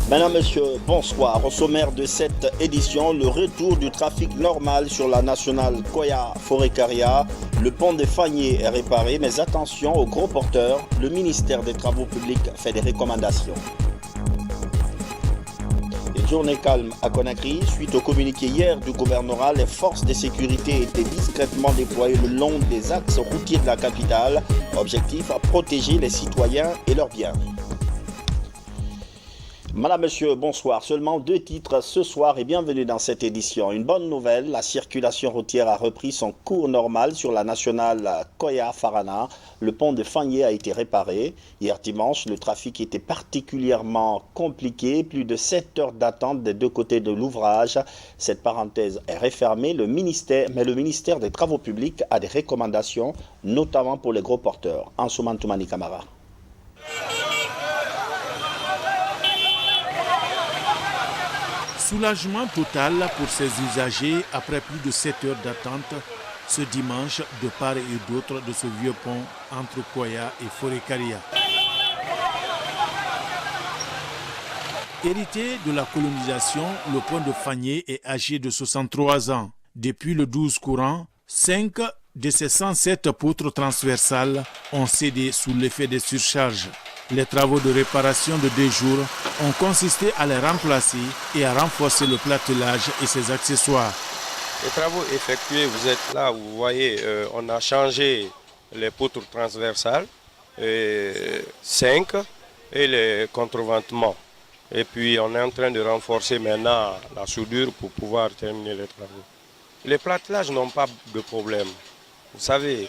Mesdames, Messieurs, bonsoir. Au sommaire de cette édition, le retour du trafic normal sur la nationale Koya-Forêt-Caria. Le pont des Fagniers est réparé, mais attention aux gros porteurs. Le ministère des Travaux publics fait des recommandations. Une journée calme à Conakry. Suite au communiqué hier du gouvernorat, les forces de sécurité étaient discrètement déployées le long des axes routiers de la capitale. Objectif, protéger les citoyens et leurs biens. Madame, Monsieur, bonsoir. Seulement 2 titres ce soir et bienvenue dans cette édition. Une bonne nouvelle, la circulation routière a repris son cours normal sur la nationale Koya-Farana. Le pont de Fagniers a été réparé. Hier dimanche, le trafic était particulièrement compliqué. Plus de 7 heures d'attente des 2 côtés de l'ouvrage. Cette parenthèse est refermée. Le ministère des Travaux publics a des recommandations, notamment pour les gros porteurs. Ansouman Toumani Kamara. Soulagement total pour ces usagers après plus de 7 heures d'attente ce dimanche de part et d'autre de ce vieux pont entre Koya et Forêt-Caria. Hérité de la colonisation, le pont de Fagniers est âgé de 63 ans. Depuis le 12 courant, 5 de ces 107 poutres transversales ont cédé sous l'effet des surcharges. Les travaux de réparation de 2 jours ont consisté à les remplacer et à renforcer le platelage et ses accessoires. Les travaux effectués, vous êtes là, vous voyez, on a changé les poutres transversales, 5 et les contreventements. Et puis on est en train de renforcer maintenant la soudure pour pouvoir terminer les travaux. Les platelages n'ont pas de problème. Vous savez,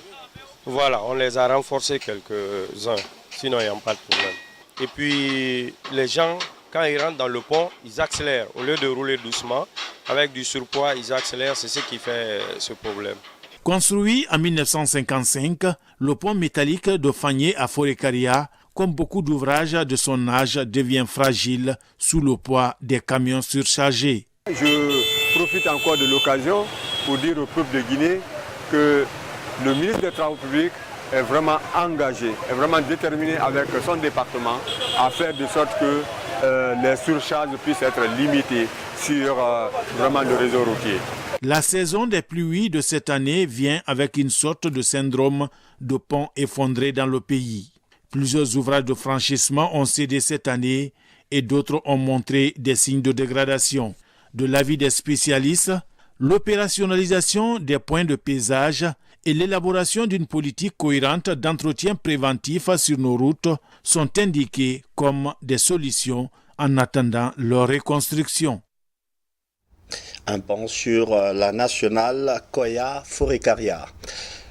voilà, on les a renforcés quelques-uns. Sinon, il n'y a pas de problème. Et puis, les gens, quand ils rentrent dans le pont, ils accélèrent. Au lieu de rouler doucement, avec du surpoids, ils accélèrent. C'est ce qui fait ce problème. Construit en 1955, le pont métallique de Fagniers à Forêt-Caria, comme beaucoup d'ouvrages de son âge, devient fragile sous le poids des camions surchargés. Je profite encore de l'occasion pour dire au peuple de Guinée que le ministre des Travaux publics est vraiment engagé, est vraiment déterminé avec son département à faire de sorte que les surcharges puissent être limitées sur vraiment le réseau routier. La saison des pluies de cette année vient avec une sorte de syndrome de pont effondré dans le pays. Plusieurs ouvrages de franchissement ont cédé cette année et d'autres ont montré des signes de dégradation. De l'avis des spécialistes, l'opérationnalisation des points de pesage et l'élaboration d'une politique cohérente d'entretien préventif sur nos routes sont indiquées comme des solutions en attendant leur reconstruction. Un pont sur la nationale Koya-Forêt-Caria.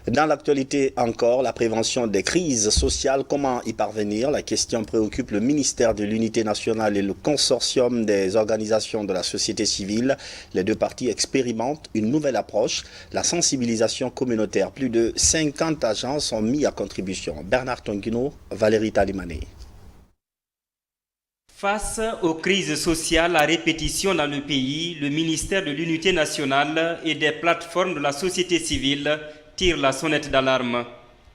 Dans l'actualité encore, la prévention des crises sociales, comment y parvenir? La question préoccupe le ministère de l'Unité nationale et le consortium des organisations de la société civile. Les 2 parties expérimentent une nouvelle approche, la sensibilisation communautaire. Plus de 50 agents sont mis à contribution. Bernard Tonguino, Valérie Talimane. Face aux crises sociales à répétition dans le pays, le ministère de l'Unité nationale et des plateformes de la société civile tire la sonnette d'alarme.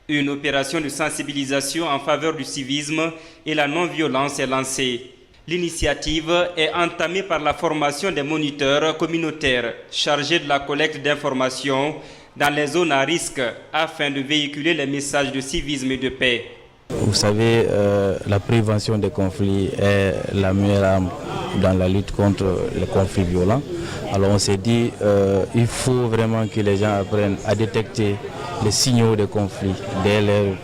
Une opération de sensibilisation en faveur du civisme et la non-violence est lancée. L'initiative est entamée par la formation des moniteurs communautaires chargés de la collecte d'informations dans les zones à risque afin de véhiculer les messages de civisme et de paix. Vous savez, la prévention des conflits est la meilleure arme dans la lutte contre les conflits violents. Alors on s'est dit il faut vraiment que les gens apprennent à détecter les signaux des conflits dès leur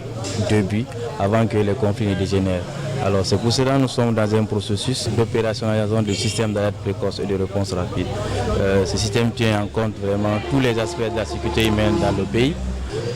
début, avant que les conflits ne dégénèrent. Alors c'est pour cela que nous sommes dans un processus d'opérationnalisation du système d'alerte précoce et de réponse rapide. Ce système tient en compte vraiment tous les aspects de la sécurité humaine dans le pays.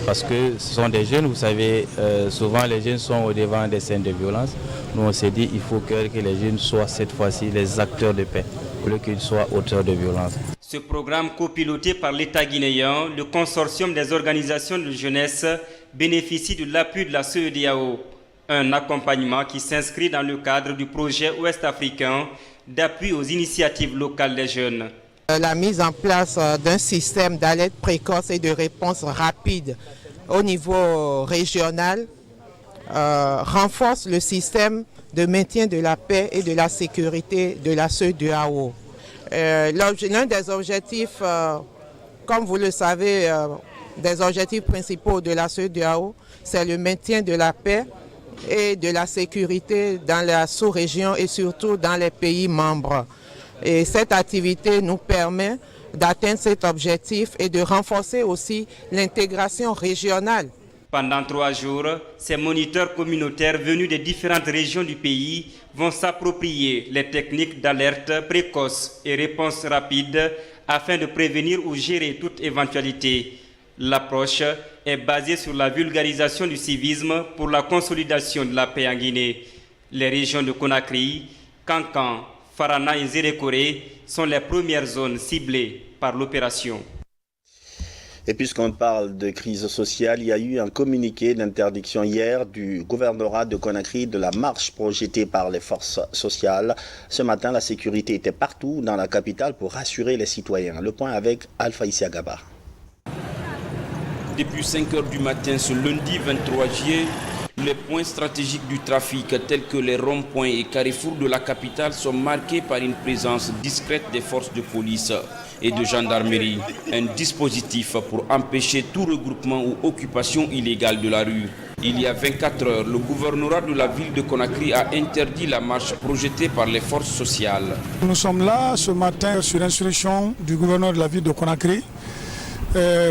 Parce que ce sont des jeunes, vous savez, souvent les jeunes sont au devant des scènes de violence. Nous on s'est dit qu'il faut que les jeunes soient cette fois-ci les acteurs de paix, au lieu qu'ils soient auteurs de violence. Ce programme copiloté par l'État guinéen, le consortium des organisations de jeunesse bénéficie de l'appui de la CEDEAO. Un accompagnement qui s'inscrit dans le cadre du projet ouest-africain d'appui aux initiatives locales des jeunes. La mise en place d'un système d'alerte précoce et de réponse rapide au niveau régional renforce le système de maintien de la paix et de la sécurité de la CEDEAO. L'un des objectifs, comme vous le savez, des objectifs principaux de la CEDEAO, c'est le maintien de la paix et de la sécurité dans la sous-région et surtout dans les pays membres. Et cette activité nous permet d'atteindre cet objectif et de renforcer aussi l'intégration régionale. Pendant 3 jours, ces moniteurs communautaires venus des différentes régions du pays vont s'approprier les techniques d'alerte précoce et réponse rapide afin de prévenir ou gérer toute éventualité. L'approche est basée sur la vulgarisation du civisme pour la consolidation de la paix en Guinée. Les régions de Conakry, Kankan, Farana et Zérékoré sont les premières zones ciblées par l'opération. Et puisqu'on parle de crise sociale, il y a eu un communiqué d'interdiction hier du gouvernorat de Conakry de la marche projetée par les forces sociales. Ce matin, la sécurité était partout dans la capitale pour rassurer les citoyens. Le point avec Alpha Isiagaba. Depuis 5 h du matin ce lundi 23 juillet, les points stratégiques du trafic tels que les ronds-points et carrefours de la capitale sont marqués par une présence discrète des forces de police et de gendarmerie. Un dispositif pour empêcher tout regroupement ou occupation illégale de la rue. Il y a 24 heures, le gouvernorat de la ville de Conakry a interdit la marche projetée par les forces sociales. Nous sommes là ce matin sur instruction du gouverneur de la ville de Conakry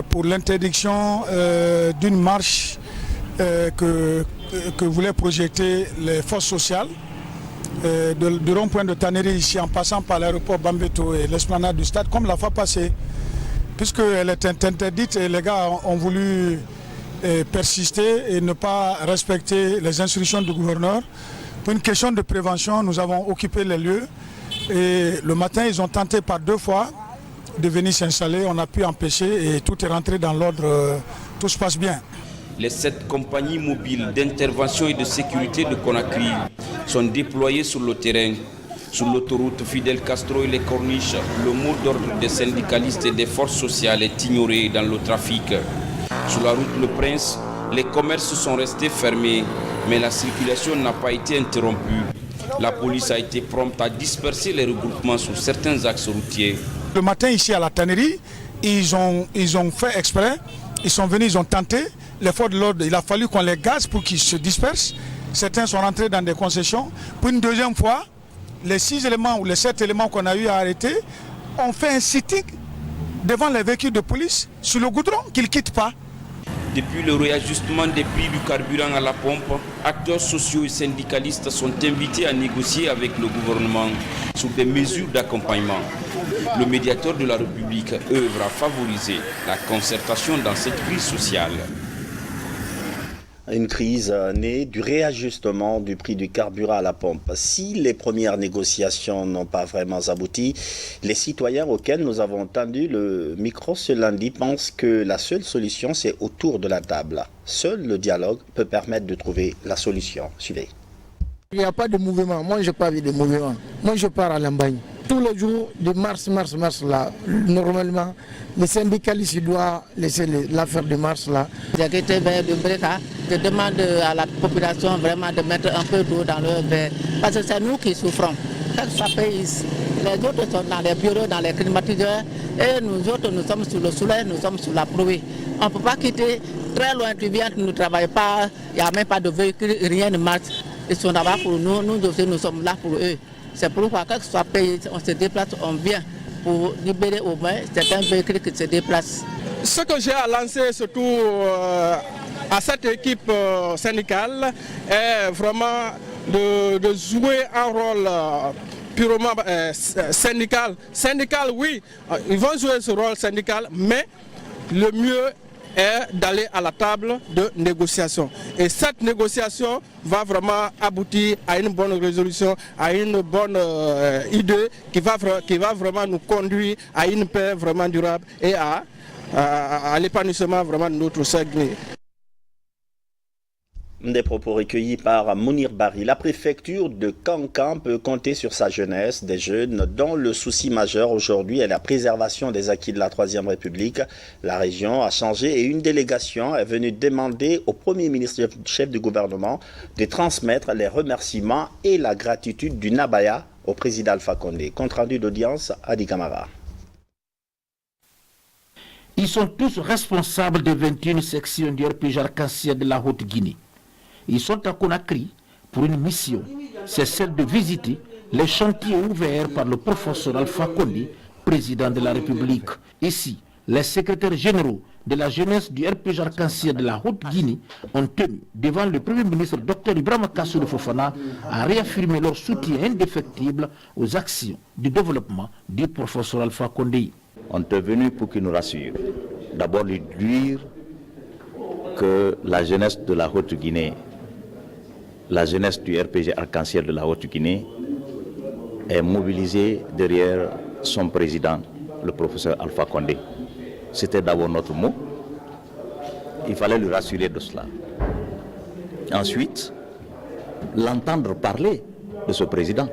pour l'interdiction d'une marche que voulaient projeter les forces sociales du rond-point de Tannery ici en passant par l'aéroport Bambeto et l'esplanade du stade comme la fois passée, puisqu'elle est interdite et les gars ont voulu persister et ne pas respecter les instructions du gouverneur. Pour une question de prévention, nous avons occupé les lieux et le matin ils ont tenté par 2 fois de venir s'installer, on a pu empêcher et tout est rentré dans l'ordre, tout se passe bien. Les 7 compagnies mobiles d'intervention et de sécurité de Conakry sont déployées sur le terrain. Sur l'autoroute Fidel Castro et les corniches, le mot d'ordre des syndicalistes et des forces sociales est ignoré dans le trafic. Sur la route Le Prince, les commerces sont restés fermés, mais la circulation n'a pas été interrompue. La police a été prompte à disperser les regroupements sur certains axes routiers. Le matin ici à la tannerie, ils ont fait exprès, ils sont venus, ils ont tenté. Les forces de l'ordre, il a fallu qu'on les gaze pour qu'ils se dispersent. Certains sont rentrés dans des concessions. Pour une deuxième fois, les 6 éléments ou les 7 éléments qu'on a eu à arrêter ont fait un sitting devant les véhicules de police sur le goudron qu'ils ne quittent pas. Depuis le réajustement des prix du carburant à la pompe, acteurs sociaux et syndicalistes sont invités à négocier avec le gouvernement sur des mesures d'accompagnement. Le médiateur de la République œuvre à favoriser la concertation dans cette crise sociale. Une crise née du réajustement du prix du carburant à la pompe. Si les premières négociations n'ont pas vraiment abouti, les citoyens auxquels nous avons tendu le micro ce lundi pensent que la seule solution, c'est autour de la table. Seul le dialogue peut permettre de trouver la solution. Suivez. Il n'y a pas de mouvement. Moi, je n'ai pas vu de mouvement. Moi, je pars à l'Ambagne. Tous les jours de mars, là, normalement, les syndicalistes doivent laisser l'affaire de mars là. J'ai été vers le Breka. Je demande à la population vraiment de mettre un peu d'eau dans leur verre. Parce que c'est nous qui souffrons. Quand ça paye, les autres sont dans les bureaux, dans les climatiseurs. Et nous autres, nous sommes sous le soleil, nous sommes sous la pluie. On ne peut pas quitter très loin, tu viens, tu ne travailles pas, il n'y a même pas de véhicule, rien ne marche. Ils sont là-bas pour nous, nous aussi nous sommes là pour eux. C'est pourquoi, quand que ce soit payé, on se déplace, on vient pour libérer au moins certains véhicules qui se déplacent. Ce que j'ai à lancer surtout à cette équipe syndicale est vraiment de jouer un rôle purement syndical. Syndical, oui, ils vont jouer ce rôle syndical, mais le mieux est d'aller à la table de négociation. Et cette négociation va vraiment aboutir à une bonne résolution, à une bonne idée qui va vraiment nous conduire à une paix vraiment durable et à l'épanouissement vraiment de notre segment. Des propos recueillis par Mounir Bari. La préfecture de Kankan peut compter sur sa jeunesse, des jeunes dont le souci majeur aujourd'hui est la préservation des acquis de la Troisième République. La région a changé et une délégation est venue demander au Premier ministre chef du gouvernement de transmettre les remerciements et la gratitude du Nabaya au président Alpha Condé. Compte rendu d'audience, Adi Kamara. Ils sont tous responsables des 21 sections du RPG Arc-en-Ciel de la Haute-Guinée. Ils sont à Conakry pour une mission, c'est celle de visiter les chantiers ouverts par le professeur Alpha Condé, président de la République. Ici, les secrétaires généraux de la jeunesse du RPG Arc-en-Ciel de la Haute-Guinée ont tenu devant le Premier ministre Dr Ibrahima Kassoulou Fofana à réaffirmer leur soutien indéfectible aux actions de développement du professeur Alpha Condé. On est venu pour qu'il nous rassure. D'abord lui dire que la jeunesse de la Haute-Guinée, la jeunesse du RPG Arc-en-Ciel de la Haute-Guinée est mobilisée derrière son président, le professeur Alpha Condé. C'était d'abord notre mot. Il fallait le rassurer de cela. Ensuite, l'entendre parler de ce président,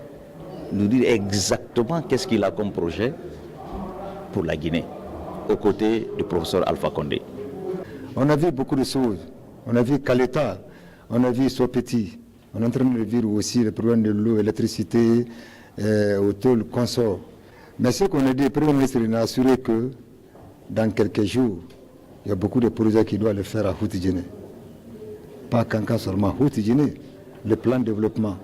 nous dire exactement qu'est-ce qu'il a comme projet pour la Guinée, aux côtés du professeur Alpha Condé. On a vu beaucoup de choses. On a vu Kaleta, on a vu Sopeti. On est en train de vivre aussi le problème de l'eau, l'électricité, autour du consort. Mais ce qu'on a dit, le Premier ministre a assuré que dans quelques jours, il y a beaucoup de projets qui doivent le faire à Haute-Guinée. Pas Kankan seulement, Haute-Guinée, le plan de développement.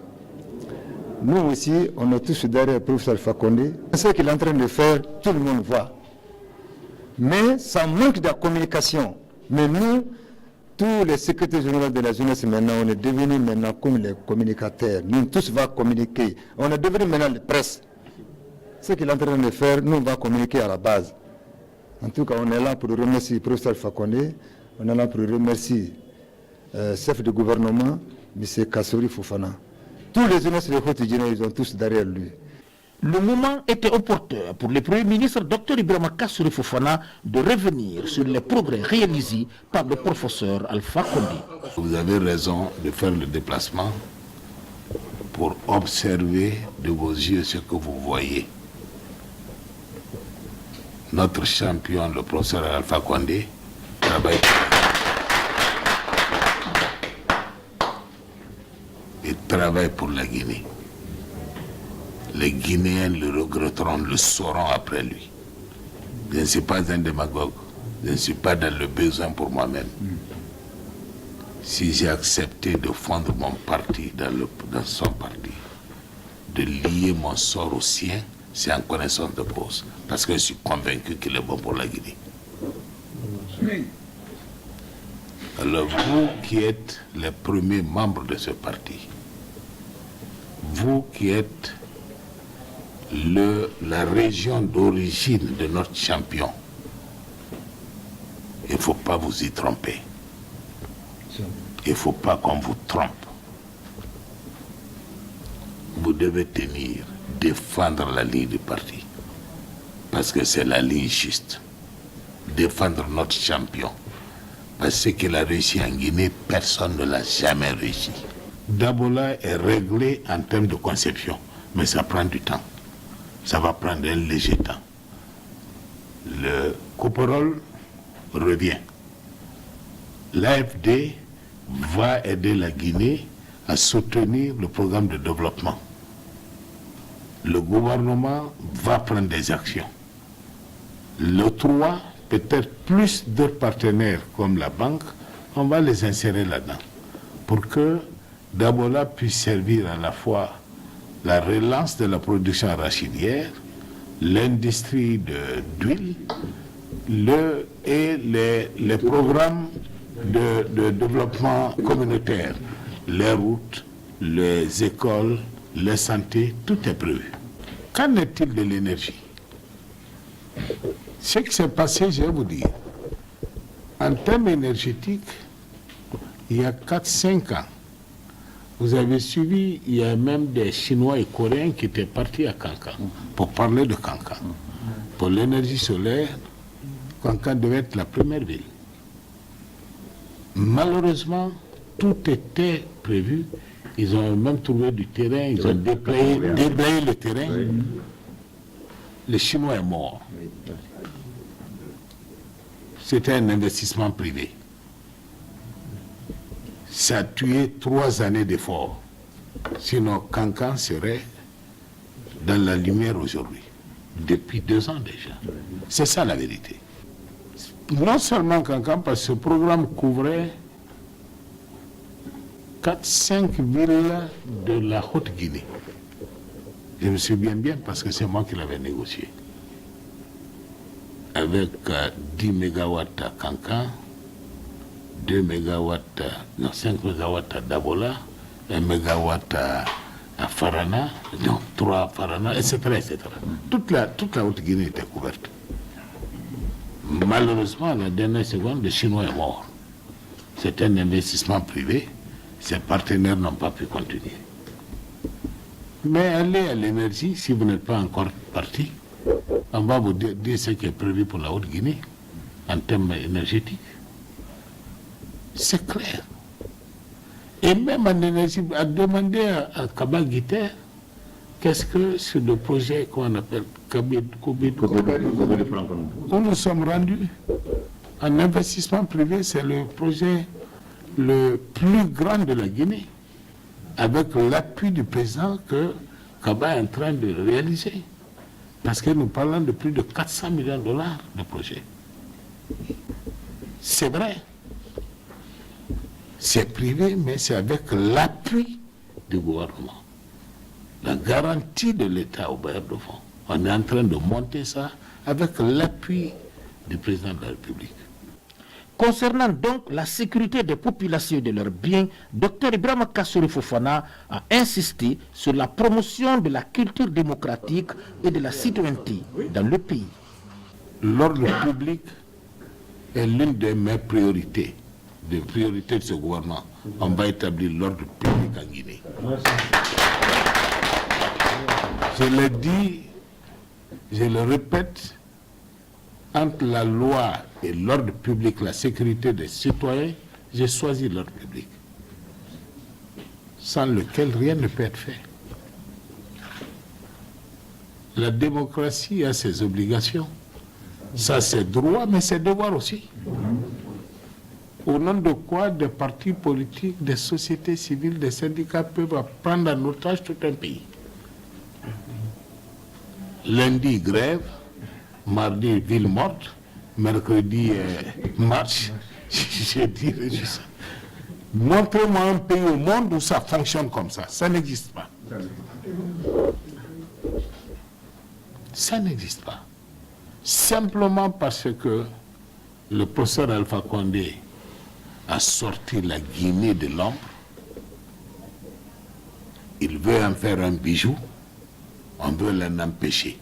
Nous aussi, on est tous derrière le professeur Alpha Condé. Ce qu'il est en train de faire, tout le monde voit. Mais ça manque de communication. Mais nous, tous les secrétaires généraux de la jeunesse maintenant, on est devenus maintenant comme les communicateurs. Nous tous va communiquer. On est devenus maintenant les presse. Ce qu'il est en train de faire, nous on va communiquer à la base. En tout cas, on est là pour remercier le professeur Alpha Condé. On est là pour remercier le chef de gouvernement, M. Kassoulou Fofana. Tous les jeunesses de Haute-Guinée, ils sont tous derrière lui. Le moment était opportun pour le Premier ministre Dr Ibrahima Kassoulou Fofana de revenir sur les progrès réalisés par le professeur Alpha Condé. Vous avez raison de faire le déplacement pour observer de vos yeux ce que vous voyez. Notre champion, le professeur Alpha Condé, travaille. Il travaille pour la Guinée. Les Guinéens le regretteront, le sauront après lui. Je ne suis pas un démagogue. Je ne suis pas dans le besoin pour moi-même. Si j'ai accepté de fondre mon parti dans son parti, de lier mon sort au sien, c'est en connaissance de cause. Parce que je suis convaincu qu'il est bon pour la Guinée. Alors vous qui êtes les premiers membres de ce parti, vous qui êtes la région d'origine de notre champion, il ne faut pas vous y tromper. Il ne faut pas qu'on vous trompe. Vous devez tenir, défendre la ligne du parti. Parce que c'est la ligne juste. Défendre notre champion. Parce que ce qu'il a réussi en Guinée, personne ne l'a jamais réussi. Dabola est réglé en termes de conception, mais ça prend du temps. Ça va prendre un léger temps. Le Couperol revient. L'AFD va aider la Guinée à soutenir le programme de développement. Le gouvernement va prendre des actions. Le 3, peut-être plus de partenaires comme la banque, on va les insérer là-dedans pour que Dabola puisse servir à la fois la relance de la production arachidière, l'industrie d'huile et les programmes de développement communautaire, les routes, les écoles, la santé, tout est prévu. Qu'en est-il de l'énergie? Ce qui s'est passé, je vais vous dire, en termes énergétiques, il y a 4-5 ans, vous avez suivi, il y a même des Chinois et Coréens qui étaient partis à Kankan pour parler de Kankan. Pour l'énergie solaire, Kankan devait être la première ville. Malheureusement, Tout était prévu. Ils ont même trouvé du terrain, ils ont déblayé le terrain. Oui. Le Chinois est mort. C'était un investissement privé. Ça a tué 3 années d'efforts. Sinon, Cancan serait dans la lumière aujourd'hui. Depuis 2 ans déjà. C'est ça la vérité. Non seulement Cancan, parce que ce programme couvrait 4-5 villes de la Haute-Guinée. Je me souviens bien parce que c'est moi qui l'avais négocié. Avec 10 MW à Cancan, 5 MW à Dabola, 1 MW à Farana, donc 3 à Farana, etc. etc. Toute la Haute-Guinée était couverte. Malheureusement, à la dernière seconde, le Chinois est mort. C'est un investissement privé. Ses partenaires n'ont pas pu continuer. Mais allez à l'énergie, si vous n'êtes pas encore parti, on va vous dire ce qui est prévu pour la Haute-Guinée en termes énergétiques. C'est clair. Et même en énergie, à demander à Kaba Guiter, qu'est-ce que c'est le projet qu'on appelle où nous sommes rendus en investissement privé, c'est le projet le plus grand de la Guinée, avec l'appui du président que Kaba est en train de réaliser. Parce que nous parlons de plus de 400 millions de dollars de projet. C'est vrai. C'est privé, mais c'est avec l'appui du gouvernement. La garantie de l'État au bailleur de fonds. On est en train de monter ça avec l'appui du président de la République. Concernant donc la sécurité des populations et de leurs biens, Dr Ibrahima Kassori Fofana a insisté sur la promotion de la culture démocratique et de la citoyenneté dans le pays. L'ordre public est l'une de mes priorités, des priorités de ce gouvernement. On va établir l'ordre public en Guinée. Je le dis, je le répète, entre la loi et l'ordre public, la sécurité des citoyens, j'ai choisi l'ordre public, sans lequel rien ne peut être fait. La démocratie a ses obligations, ça c'est droit, mais c'est devoir aussi. Au nom de quoi des partis politiques, des sociétés civiles, des syndicats peuvent prendre en otage tout un pays. Lundi, grève. Mardi, ville morte. Mercredi, marche. Je dirais juste. Montrez-moi un pays au monde où ça fonctionne comme ça. Ça n'existe pas. Ça n'existe pas. Simplement parce que le professeur Alpha Condé a sorti la Guinée de l'ombre. Il veut en faire un bijou. On veut l'en empêcher.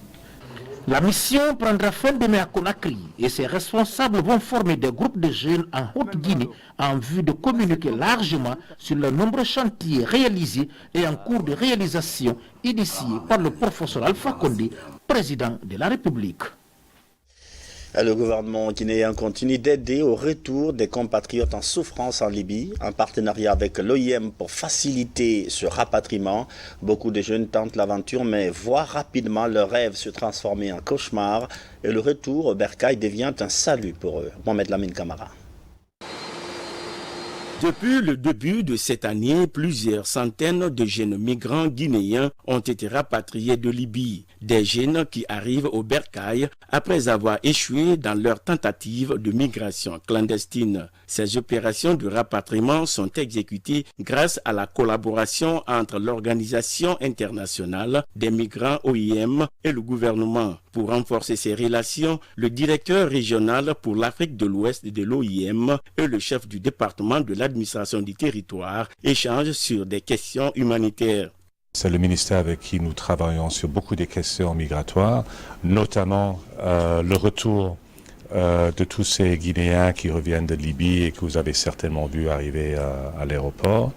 La mission prendra fin demain à Conakry et ses responsables vont former des groupes de jeunes en Haute-Guinée en vue de communiquer largement sur les nombreux chantiers réalisés et en cours de réalisation initiés par le professeur Alpha Condé, président de la République. Le gouvernement guinéen continue d'aider au retour des compatriotes en souffrance en Libye, en partenariat avec l'OIM pour faciliter ce rapatriement. Beaucoup de jeunes tentent l'aventure mais voient rapidement leur rêve se transformer en cauchemar et le retour au bercail devient un salut pour eux. Mohamed Lamine Camara. Depuis le début de cette année, plusieurs centaines de jeunes migrants guinéens ont été rapatriés de Libye. Des jeunes qui arrivent au bercail après avoir échoué dans leur tentative de migration clandestine. Ces opérations de rapatriement sont exécutées grâce à la collaboration entre l'Organisation internationale des migrants OIM et le gouvernement. Pour renforcer ces relations, le directeur régional pour l'Afrique de l'Ouest de l'OIM et le chef du département de l'administration du territoire échangent sur des questions humanitaires. C'est le ministère avec qui nous travaillons sur beaucoup de questions migratoires, notamment le retour de tous ces Guinéens qui reviennent de Libye et que vous avez certainement vu arriver à l'aéroport.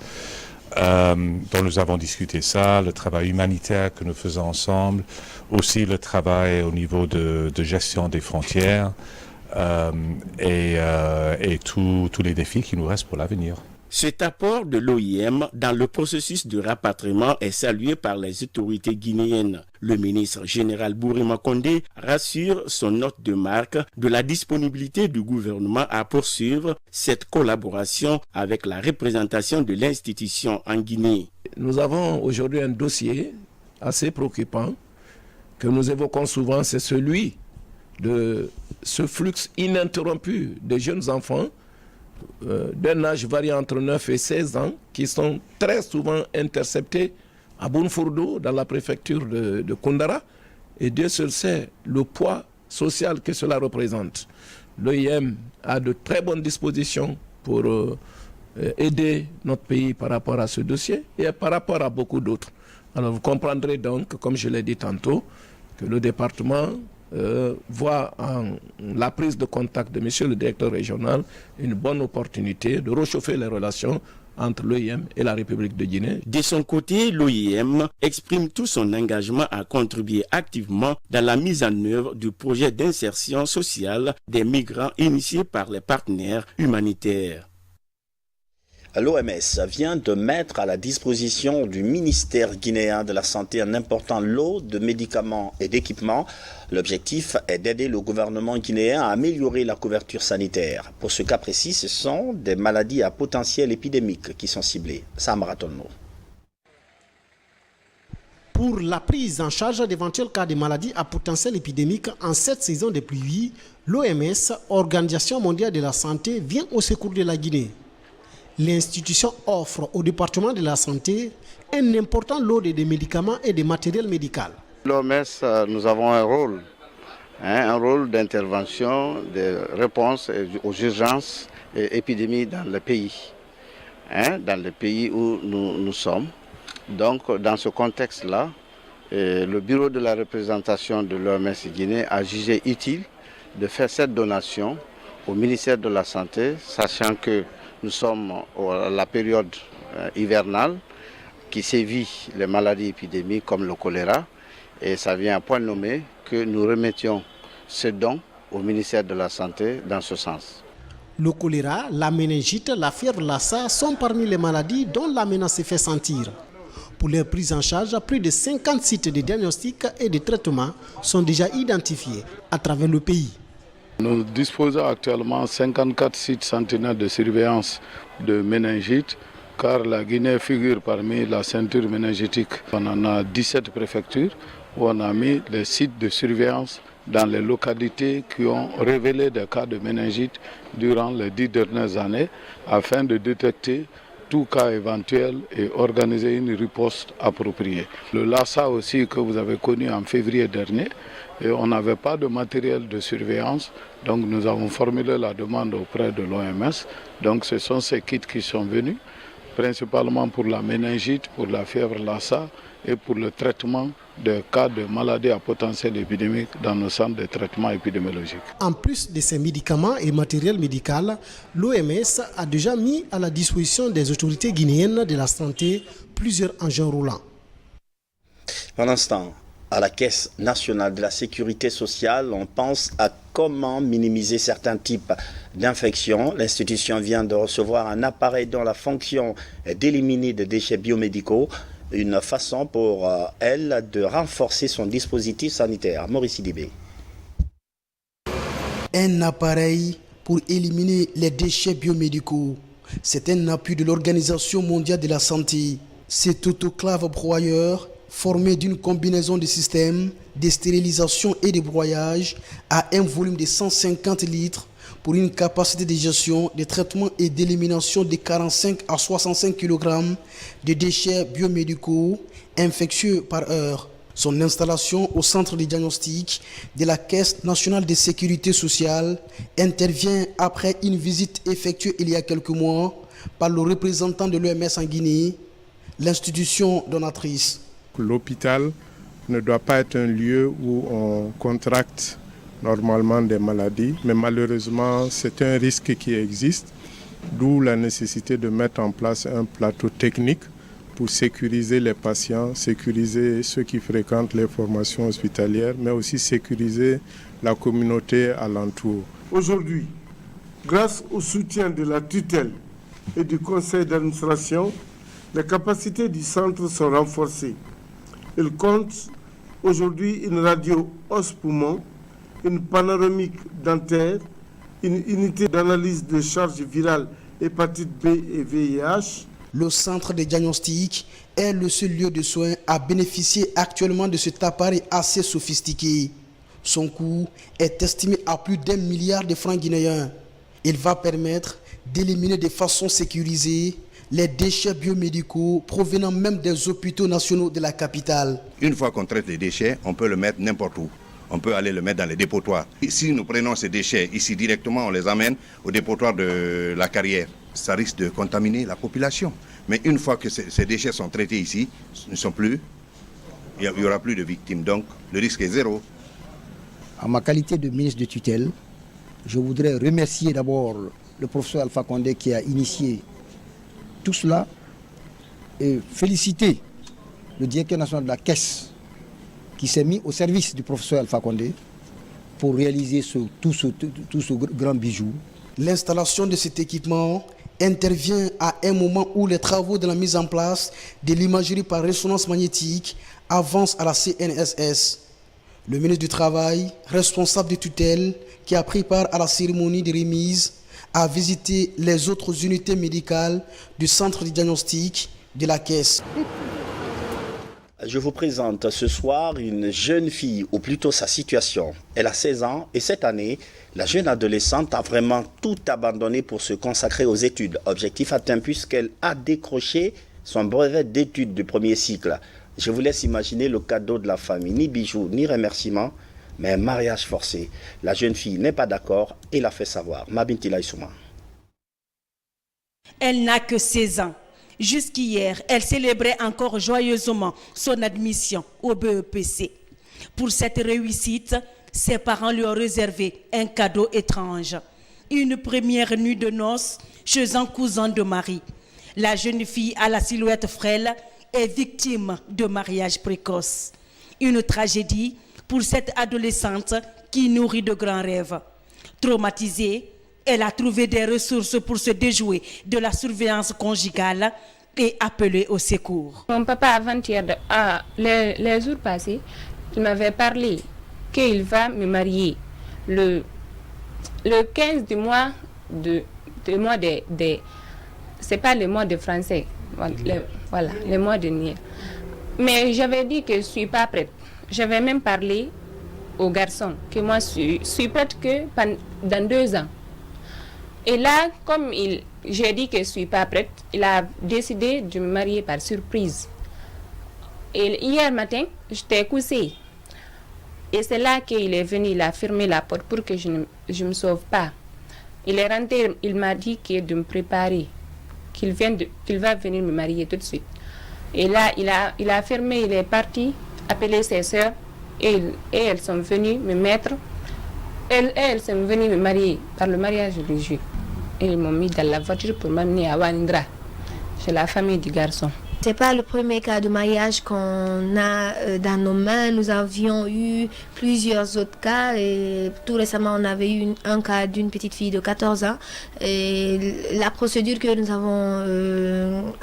Dont nous avons discuté ça, le travail humanitaire que nous faisons ensemble, aussi le travail au niveau de gestion des frontières et tous les défis qui nous restent pour l'avenir. Cet apport de l'OIM dans le processus de rapatriement est salué par les autorités guinéennes. Le ministre général Bourima Condé rassure son hôte de marque de la disponibilité du gouvernement à poursuivre cette collaboration avec la représentation de l'institution en Guinée. Nous avons aujourd'hui un dossier assez préoccupant que nous évoquons souvent, c'est celui de ce flux ininterrompu de jeunes enfants d'un âge variant entre 9 et 16 ans qui sont très souvent interceptés à Bounfourdo dans la préfecture de Koundara, et Dieu seul sait le poids social que cela représente. L'OIM a de très bonnes dispositions pour aider notre pays par rapport à ce dossier et par rapport à beaucoup d'autres. Alors vous comprendrez donc, comme je l'ai dit tantôt, que le département voit en la prise de contact de monsieur le directeur régional une bonne opportunité de réchauffer les relations entre l'OIM et la République de Guinée. De son côté, l'OIM exprime tout son engagement à contribuer activement dans la mise en œuvre du projet d'insertion sociale des migrants initié par les partenaires humanitaires. L'OMS vient de mettre à la disposition du ministère guinéen de la Santé un important lot de médicaments et d'équipements. L'objectif est d'aider le gouvernement guinéen à améliorer la couverture sanitaire. Pour ce cas précis, ce sont des maladies à potentiel épidémique qui sont ciblées. Samara Tonno. Pour la prise en charge d'éventuels cas de maladies à potentiel épidémique en cette saison de pluie, l'OMS, Organisation mondiale de la santé, vient au secours de la Guinée. L'institution offre au département de la santé un important lot de médicaments et de matériel médical. L'OMS, nous avons un rôle d'intervention, de réponse aux urgences et épidémies dans le pays, dans le pays où nous sommes. Donc, dans ce contexte-là, le bureau de la représentation de l'OMS Guinée a jugé utile de faire cette donation au ministère de la Santé, sachant que nous sommes à la période hivernale qui sévit les maladies épidémiques comme le choléra, et ça vient à point nommé que nous remettions ce don au ministère de la Santé dans ce sens. Le choléra, la méningite, la fièvre Lassa sont parmi les maladies dont la menace se fait sentir. Pour leur prise en charge, plus de 50 sites de diagnostic et de traitement sont déjà identifiés à travers le pays. Nous disposons actuellement de 54 sites centenaires de surveillance de méningite, car la Guinée figure parmi la ceinture méningétique. On en a 17 préfectures où on a mis les sites de surveillance dans les localités qui ont révélé des cas de méningite durant les 10 dernières années, afin de détecter tout cas éventuel et organiser une riposte appropriée. Le Lassa aussi que vous avez connu en février dernier, et on n'avait pas de matériel de surveillance, donc nous avons formulé la demande auprès de l'OMS. Donc ce sont ces kits qui sont venus, principalement pour la méningite, pour la fièvre Lassa et pour le traitement des cas de maladies à potentiel épidémique dans nos centres de traitement épidémiologique. En plus de ces médicaments et matériel médical, l'OMS a déjà mis à la disposition des autorités guinéennes de la santé plusieurs engins roulants. Pendant ce temps, à la Caisse nationale de la sécurité sociale, on pense à comment minimiser certains types d'infections. L'institution vient de recevoir un appareil dont la fonction est d'éliminer des déchets biomédicaux, une façon pour elle de renforcer son dispositif sanitaire. Maurice Sidibé. Un appareil pour éliminer les déchets biomédicaux. C'est un appui de l'Organisation mondiale de la santé. Cet autoclave broyeur, formé d'une combinaison de systèmes de stérilisation et de broyage, a un volume de 150 litres pour une capacité de gestion, de traitement et d'élimination de 45 à 65 kg de déchets biomédicaux infectieux par heure. Son installation au centre de diagnostic de la Caisse nationale de sécurité sociale intervient après une visite effectuée il y a quelques mois par le représentant de l'OMS en Guinée, l'institution donatrice. L'hôpital ne doit pas être un lieu où on contracte normalement des maladies, mais malheureusement c'est un risque qui existe, d'où la nécessité de mettre en place un plateau technique pour sécuriser les patients, sécuriser ceux qui fréquentent les formations hospitalières, mais aussi sécuriser la communauté alentour. Aujourd'hui, grâce au soutien de la tutelle et du conseil d'administration, les capacités du centre sont renforcées. Il compte aujourd'hui une radio os-poumon, une panoramique dentaire, une unité d'analyse de charges virales hépatite B et VIH. Le centre de diagnostic est le seul lieu de soins à bénéficier actuellement de cet appareil assez sophistiqué. Son coût est estimé à plus d'1 milliard de francs guinéens. Il va permettre d'éliminer de façon sécurisée les déchets biomédicaux provenant même des hôpitaux nationaux de la capitale. Une fois qu'on traite les déchets, on peut le mettre n'importe où. On peut aller le mettre dans les dépotoirs. Si nous prenons ces déchets ici directement, on les amène au dépotoir de la carrière. Ça risque de contaminer la population. Mais une fois que ces déchets sont traités ici, il n'y aura plus de victimes. Donc le risque est zéro. En ma qualité de ministre de tutelle, je voudrais remercier d'abord le professeur Alpha Condé qui a initié tout cela et féliciter le directeur national de la Caisse qui s'est mis au service du professeur Alpha Condé pour réaliser tout ce grand bijou. L'installation de cet équipement intervient à un moment où les travaux de la mise en place de l'imagerie par résonance magnétique avancent à la CNSS. Le ministre du Travail, responsable de tutelle, qui a pris part à la cérémonie de remise, a visité les autres unités médicales du centre de diagnostic de la Caisse. Je vous présente ce soir une jeune fille, ou plutôt sa situation. Elle a 16 ans et cette année, la jeune adolescente a vraiment tout abandonné pour se consacrer aux études. Objectif atteint puisqu'elle a décroché son brevet d'études du premier cycle. Je vous laisse imaginer le cadeau de la famille, ni bijoux, ni remerciements, mais un mariage forcé. La jeune fille n'est pas d'accord et l'a fait savoir. Mabintila Issouma. Elle n'a que 16 ans. Jusqu'hier, elle célébrait encore joyeusement son admission au BEPC. Pour cette réussite, ses parents lui ont réservé un cadeau étrange. Une première nuit de noces chez un cousin de mari. La jeune fille à la silhouette frêle est victime de mariage précoce. Une tragédie pour cette adolescente qui nourrit de grands rêves. Traumatisée, elle a trouvé des ressources pour se déjouer de la surveillance conjugale et appeler au secours. Mon papa, avant-hier, les jours passés, il m'avait parlé qu'il va me marier le 15 du mois c'est pas le mois de français, voilà, le mois de Nier. Mais j'avais dit que je ne suis pas prête. J'avais même parlé au garçon que moi je suis prête que dans 2 ans. Et là, comme j'ai dit que je ne suis pas prête, il a décidé de me marier par surprise. Et hier matin, j'étais couchée. Et c'est là qu'il est venu, il a fermé la porte pour que je ne me sauve pas. Il est rentré, il m'a dit de me préparer, qu'il va venir me marier tout de suite. Et là, il a fermé, il est parti appeler ses soeurs et elles sont venues me mettre. Elles sont venues me marier par le mariage religieux. Et ils m'ont mis dans la voiture pour m'amener à Wanindra, chez la famille du garçon. Ce n'est pas le premier cas de mariage qu'on a dans nos mains. Nous avions eu plusieurs autres cas. Et tout récemment, on avait eu un cas d'une petite fille de 14 ans. Et la procédure que nous avons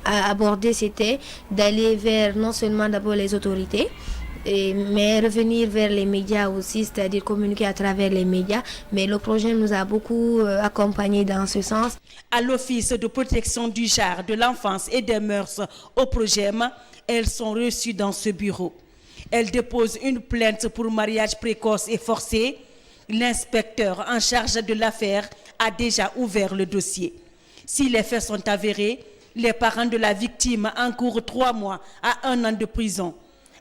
abordée, c'était d'aller vers non seulement d'abord les autorités, mais revenir vers les médias aussi, c'est-à-dire communiquer à travers les médias. Mais le projet nous a beaucoup accompagnés dans ce sens. À l'Office de protection du genre, de l'enfance et des mœurs au PROGEM, elles sont reçues dans ce bureau. Elles déposent une plainte pour mariage précoce et forcé. L'inspecteur en charge de l'affaire a déjà ouvert le dossier. Si les faits sont avérés, les parents de la victime encourent 3 mois à 1 an de prison.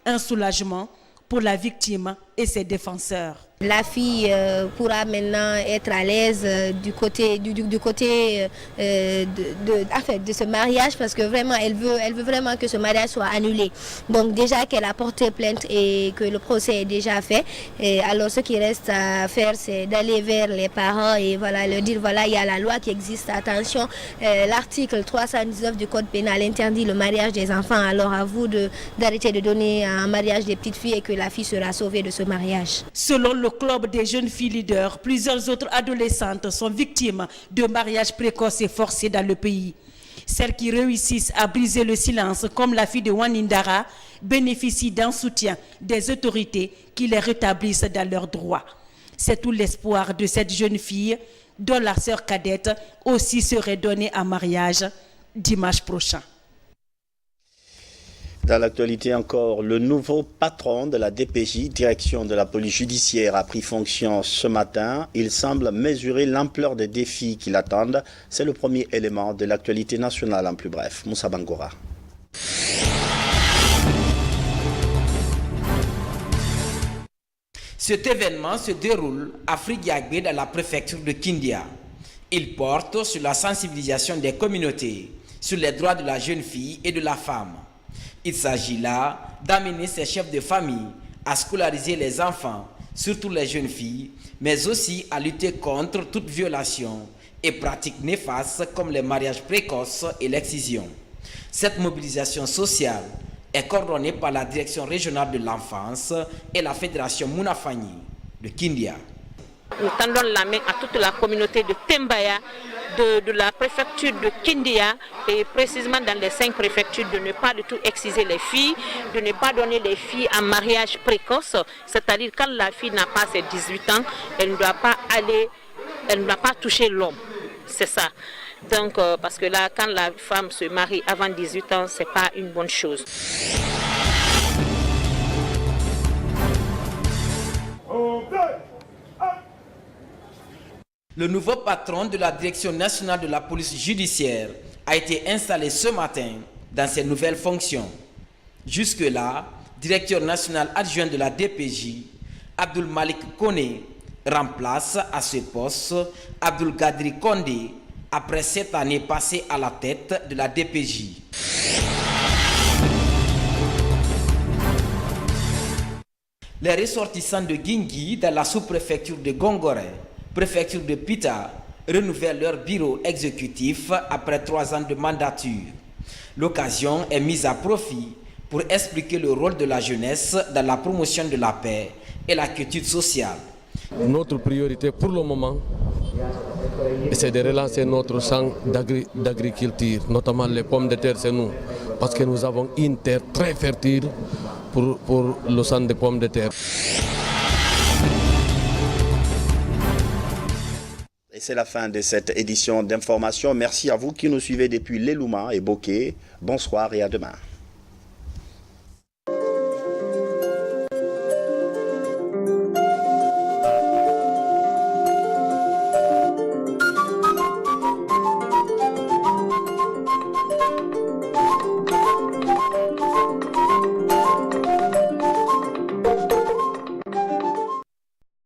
Un soulagement pour la victime et ses défenseurs. La fille pourra maintenant être à l'aise du côté de ce mariage, parce que vraiment elle veut vraiment que ce mariage soit annulé. Donc déjà qu'elle a porté plainte et que le procès est déjà fait, et alors ce qui reste à faire, c'est d'aller vers les parents et voilà, leur dire voilà, il y a la loi qui existe, attention, l'article 319 du code pénal interdit le mariage des enfants, alors à vous d'arrêter de donner un mariage des petites filles et que la fille sera sauvée de ce mariage. Selon le club des jeunes filles leaders, plusieurs autres adolescentes sont victimes de mariages précoces et forcés dans le pays. Celles qui réussissent à briser le silence, comme la fille de Wanindara, bénéficient d'un soutien des autorités qui les rétablissent dans leurs droits. C'est tout l'espoir de cette jeune fille dont la sœur cadette aussi serait donnée en mariage dimanche prochain. Dans l'actualité encore, le nouveau patron de la DPJ, direction de la police judiciaire, a pris fonction ce matin. Il semble mesurer l'ampleur des défis qui l'attendent. C'est le premier élément de l'actualité nationale en plus bref. Moussa Bangora. Cet événement se déroule à Frigyagbe dans la préfecture de Kindia. Il porte sur la sensibilisation des communautés, sur les droits de la jeune fille et de la femme. Il s'agit là d'amener ces chefs de famille à scolariser les enfants, surtout les jeunes filles, mais aussi à lutter contre toute violation et pratiques néfastes comme les mariages précoces et l'excision. Cette mobilisation sociale est coordonnée par la Direction régionale de l'enfance et la Fédération Mounafani de Kindia. Nous tendons la main à toute la communauté de Tembaya, de la préfecture de Kindia et précisément dans les 5 préfectures de ne pas du tout exciser les filles, de ne pas donner les filles en mariage précoce, c'est-à-dire quand la fille n'a pas ses 18 ans, elle ne doit pas toucher l'homme, c'est ça. Donc, parce que là, quand la femme se marie avant 18 ans, ce n'est pas une bonne chose. Le nouveau patron de la Direction nationale de la police judiciaire a été installé ce matin dans ses nouvelles fonctions. Jusque-là, directeur national adjoint de la DPJ, Abdul Malik Kone, remplace à ce poste Abdul Gadri Kondé, après 7 années passées à la tête de la DPJ. Les ressortissants de Guingui dans la sous-préfecture de Gongoré, préfecture de Pita, renouvellent leur bureau exécutif après 3 ans de mandature. L'occasion est mise à profit pour expliquer le rôle de la jeunesse dans la promotion de la paix et la quiétude sociale. Notre priorité pour le moment, c'est de relancer notre champ d'agriculture, notamment les pommes de terre, c'est nous, parce que nous avons une terre très fertile pour le champ de pommes de terre. Et c'est la fin de cette édition d'information. Merci à vous qui nous suivez depuis Lelouma et Boké. Bonsoir et à demain.